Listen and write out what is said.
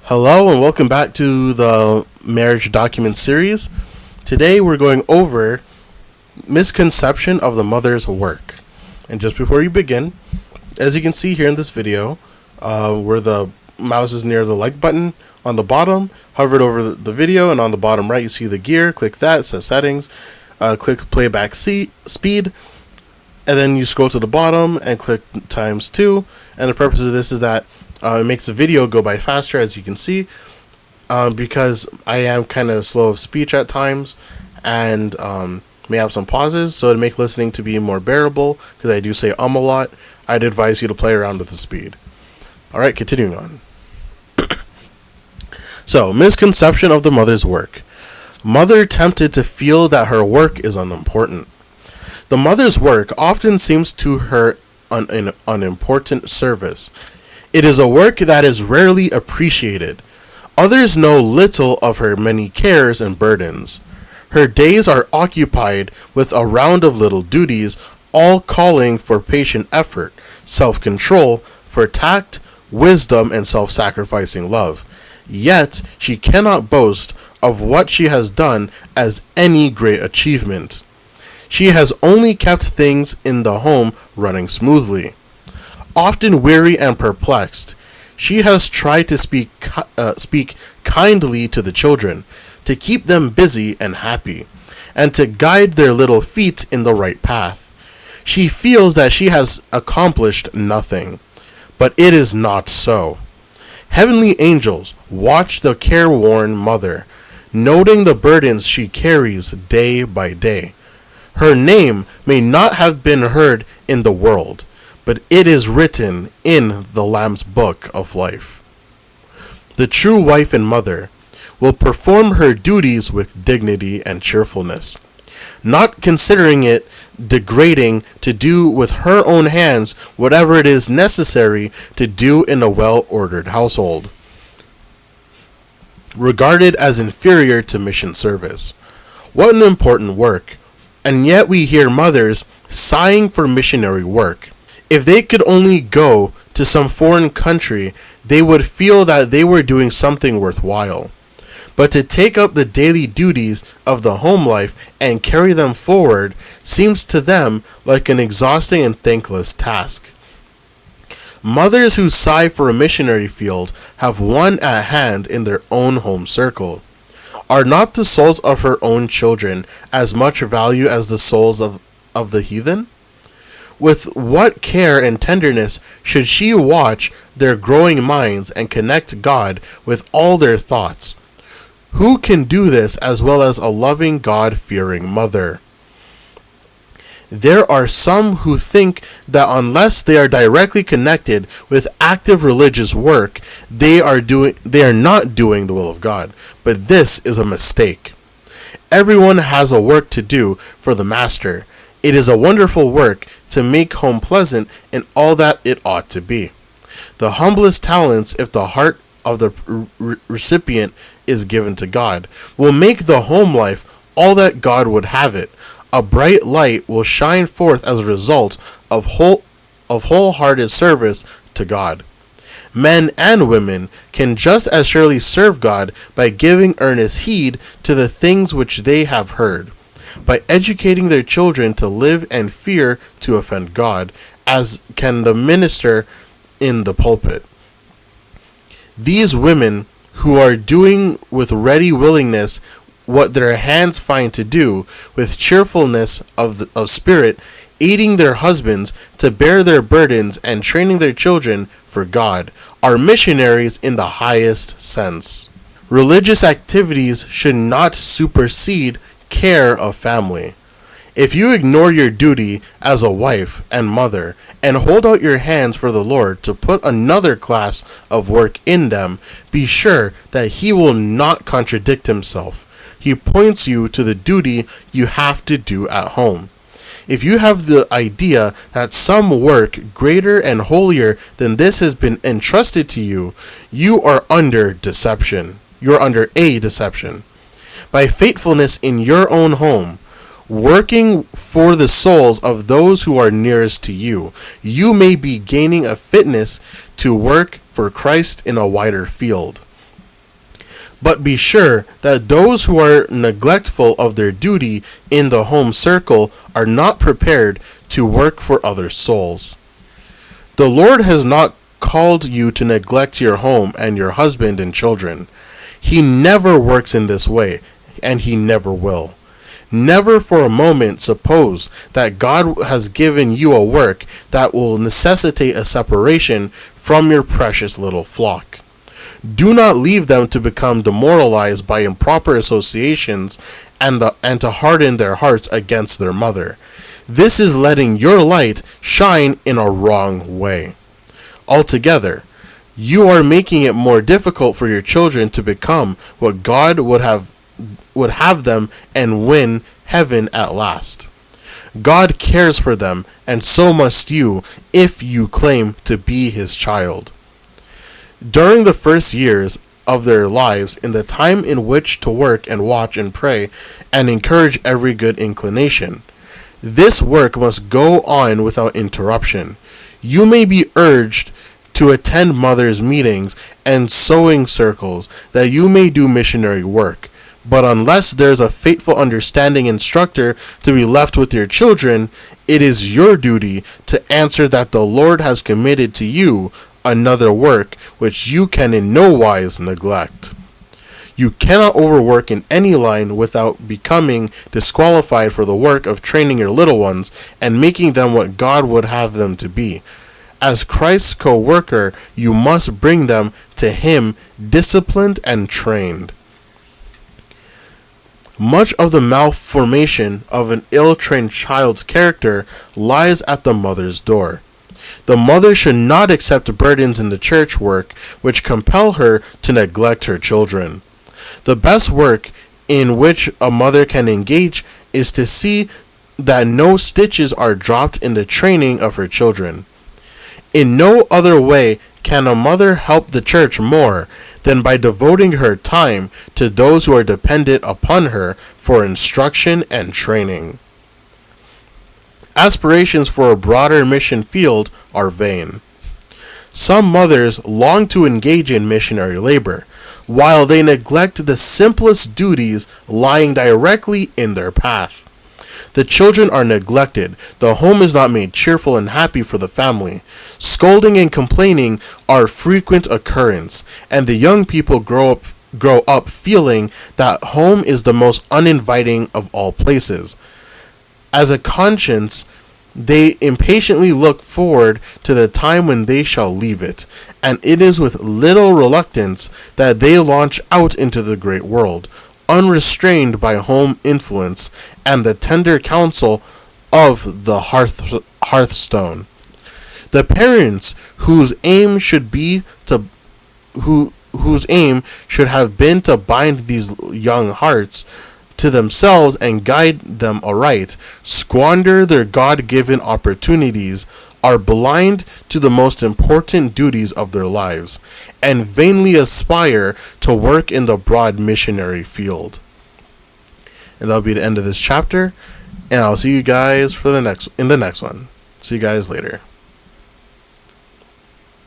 Hello and welcome back to the marriage document series. Today we're going over misconception of the mother's work. And just before you begin, as you can see here in this video, where the mouse is near the like button on the bottom, hover it over the video, and on the bottom right you see the gear. Click that, it says settings. Click playback speed, and then you scroll to the bottom and click ×2. And the purpose of this is that it makes the video go by faster, as you can see, because I am kind of slow of speech at times and may have some pauses. So to make listening to be more bearable, because I do say a lot, I'd advise you to play around with the speed. Alright, continuing on. So, misconception of the mother's work. Mother tempted to feel that her work is unimportant. The mother's work often seems to her an unimportant service. It is a work that is rarely appreciated. Others know little of her many cares and burdens. Her days are occupied with a round of little duties, all calling for patient effort, self-control, for tact, wisdom, and self-sacrificing love. Yet, she cannot boast of what she has done as any great achievement. She has only kept things in the home running smoothly. Often weary and perplexed, she has tried to speak kindly to the children, to keep them busy and happy, and to guide their little feet in the right path. She feels that she has accomplished nothing, but it is not so. Heavenly angels watch the careworn mother, noting the burdens she carries day by day. Her name may not have been heard in the world, but it is written in the Lamb's book of life. The true wife and mother will perform her duties with dignity and cheerfulness, not considering it degrading to do with her own hands whatever it is necessary to do in a well-ordered household, regarded as inferior to mission service. What an important work, and yet we hear mothers sighing for missionary work. If they could only go to some foreign country, they would feel that they were doing something worthwhile. But to take up the daily duties of the home life and carry them forward seems to them like an exhausting and thankless task. Mothers who sigh for a missionary field have one at hand in their own home circle. Are not the souls of her own children as much value as the souls of the heathen? With what care and tenderness should she watch their growing minds and connect God with all their thoughts? Who can do this as well as a loving, God-fearing mother? There are some who think that unless they are directly connected with active religious work, they are not doing the will of God. But this is a mistake. Everyone has a work to do for the Master. It is a wonderful work to make home pleasant in all that it ought to be. The humblest talents, if the heart of the recipient is given to God, will make the home life all that God would have it. A bright light will shine forth as a result of wholehearted service to God. Men and women can just as surely serve God by giving earnest heed to the things which they have heard, by educating their children to live and fear to offend God, as can the minister in the pulpit. These women who are doing with ready willingness what their hands find to do, with cheerfulness of spirit, aiding their husbands to bear their burdens and training their children for God, are missionaries in the highest sense. Religious activities should not supersede care of family. If you ignore your duty as a wife and mother and hold out your hands for the Lord to put another class of work in them, be sure that He will not contradict Himself. He points you to the duty you have to do at home. If you have the idea that some work greater and holier than this has been entrusted to you, you are under deception. You're under a deception. By faithfulness in your own home, working for the souls of those who are nearest to you, you may be gaining a fitness to work for Christ in a wider field. But be sure that those who are neglectful of their duty in the home circle are not prepared to work for other souls. The Lord has not called you to neglect your home and your husband and children. He never works in this way, and he never will. Never for a moment suppose that God has given you a work that will necessitate a separation from your precious little flock. Do not leave them to become demoralized by improper associations and to harden their hearts against their mother. This is letting your light shine in a wrong way. Altogether, you are making it more difficult for your children to become what God would have them and win heaven at last. God cares for them, and so must you if you claim to be his child. During the first years of their lives, in the time in which to work and watch and pray and encourage every good inclination, this work must go on without interruption. You may be urged to attend mothers' meetings and sewing circles that you may do missionary work. But unless there's a faithful understanding instructor to be left with your children, it is your duty to answer that the Lord has committed to you another work which you can in no wise neglect. You cannot overwork in any line without becoming disqualified for the work of training your little ones and making them what God would have them to be. As Christ's co-worker, you must bring them to him disciplined and trained. Much of the malformation of an ill-trained child's character lies at the mother's door. The mother should not accept burdens in the church work which compel her to neglect her children. The best work in which a mother can engage is to see that no stitches are dropped in the training of her children. In no other way can a mother help the church more than by devoting her time to those who are dependent upon her for instruction and training. Aspirations for a broader mission field are vain. Some mothers long to engage in missionary labor, while they neglect the simplest duties lying directly in their path. The children are neglected, the home is not made cheerful and happy for the family. Scolding and complaining are frequent occurrence, and the young people grow up feeling that home is the most uninviting of all places. As a conscience, they impatiently look forward to the time when they shall leave it, and it is with little reluctance that they launch out into the great world, unrestrained by home influence and the tender counsel of the hearthstone. The parents whose aim should have been to bind these young hearts to themselves and guide them aright, squander their God-given opportunities, are blind to the most important duties of their lives, and vainly aspire to work in the broad missionary field. And that'll be the end of this chapter, and I'll see you guys in the next one. See you guys later.